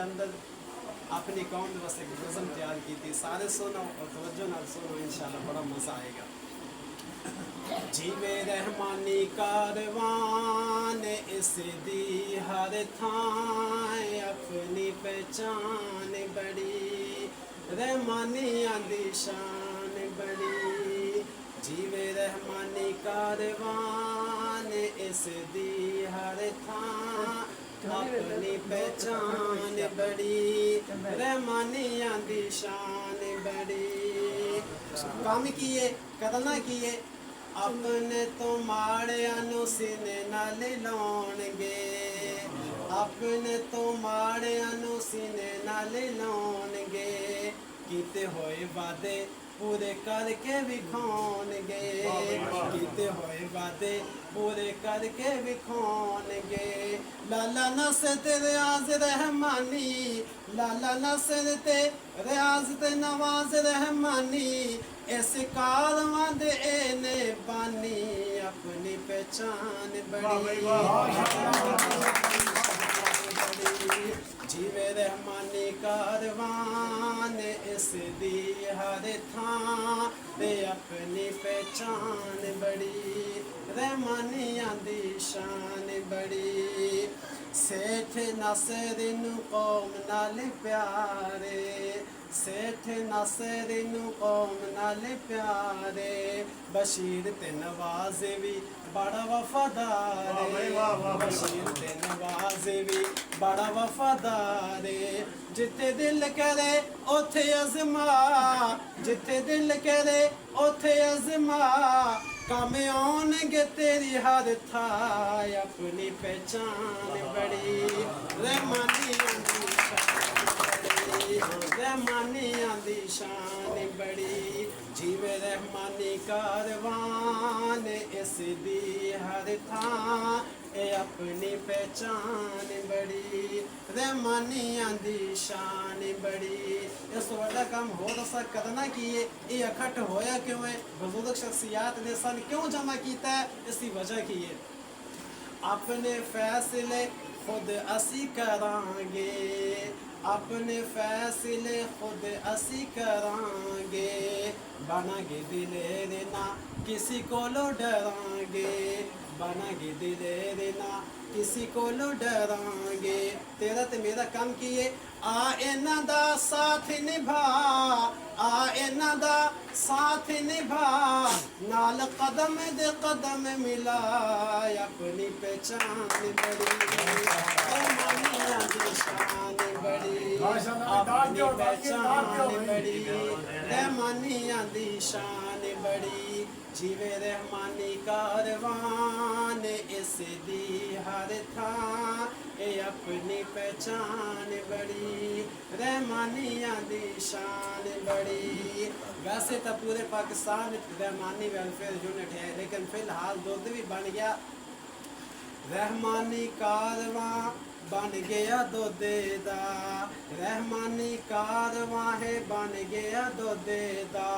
अंदर अपनी कौम में बस एक नज़म तैयार की थी। सारे सुनो और तवज्जो नाल सुनो, इंशाल्लाह बड़ा मज़ा आएगा। जीवे रहमानी कारवान इस दी हर थां अपनी पहचान बड़ी, रहमानी आंदी शान बड़ी। जीवे रहमानी कारवान इस दी हर थां अपनी पहचान बड़ी, रहमानी आंदी शान बड़ी। काम किए कदना किए अपने तो माड़िया नूं सीने नाल लाउणगे, अपने तो माड़िया नूं सीने नाल लाउणगे। कीते होए वादे पूरे करके विखाउणगे, कीते होए वादे पूरे करके विखाउणगे। लाला नसर ते रियाज रहमानी, लाला नसर ते रियाज ते नवाज रहमानी। इस कारवां दे ने बानी अपनी पहचान बड़ी। जीवे रहमानी कारवान इस दी हर थां ते अपनी पहचान बड़ी, रहमानी आंदी शान बड़ी। सेठ नसर नूं कौम नाल प्यारे, सेठ नसर नूं कौम नाल प्यारे। बशीर ते नवाज भी बड़ा वफादार, बशीर ते नवाज भी बड़ा वफादार। जिथे दिल करे उथे अजमा, जिथे दिल करे उथे अजमा। काम आउणगे तेरी हर थां अपनी पहचान बड़ी, रहमानी आंदी शान बड़ी, रहमानी आंदी शान बड़ी। जीवे रहमानी कारवान इस दी हर थां अपनी पहचान बड़ी, रहमानी आंदी शान बड़ी। इस तो बड़ा काम हो दसा करना किए, ये इकट्ठ होया क्यों है, बुजुर्ग शख्सियात ने सन क्यों जमा किया है, इसकी वजह की है। अपने फैसले खुद असी करांगे, अपने फैसले खुद असी करांगे। बनागे दिलेर ना किसी को लो डरांगे, बनागे दिलेर ना किसी को लो डरांगे। तेरा ते मेरा काम किए आ इन्हां दा साथ निभा, आ इन्हां दा साथ निभा। नाल कदम दे कदम मिला अपनी पहचान बड़ी, रहमानी आंदी शान बड़ी, अपनी पहचान बड़ी, रहमानी आंदी शान बड़ी। जीवे रहमानी कारवान इस दी हर थां अपनी पहचान बड़ी, रहमानी आंदी शान बड़ी। वैसे तो पूरे पाकिस्तान रहमानी वेलफेयर यूनिट है, लेकिन फिलहाल दुध भी बन गया, रहमानी कारवां बन गया दुधे दा, रहमानी कारवां है बन गया दुधे दा।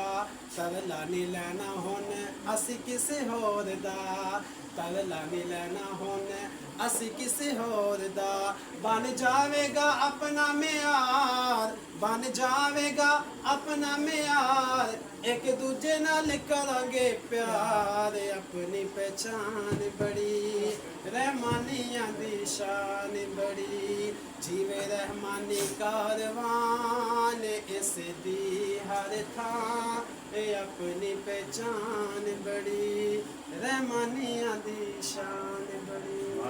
तरला नहीं लेना हुन असी किसे होर दा, तरला नहीं लेना हुन असी किसे होर दा। बन जावेगा अपना म्यार, बन जावेगा अपना म्यार। एक दूजे नाल करांगे प्यार अपनी पहचान बड़ी, रहमानी आंदी शान बड़ी। जीवे रहमानी कारवान इस दी हर थां अपनी पहचान बड़ी, रहमानी आंदी शान।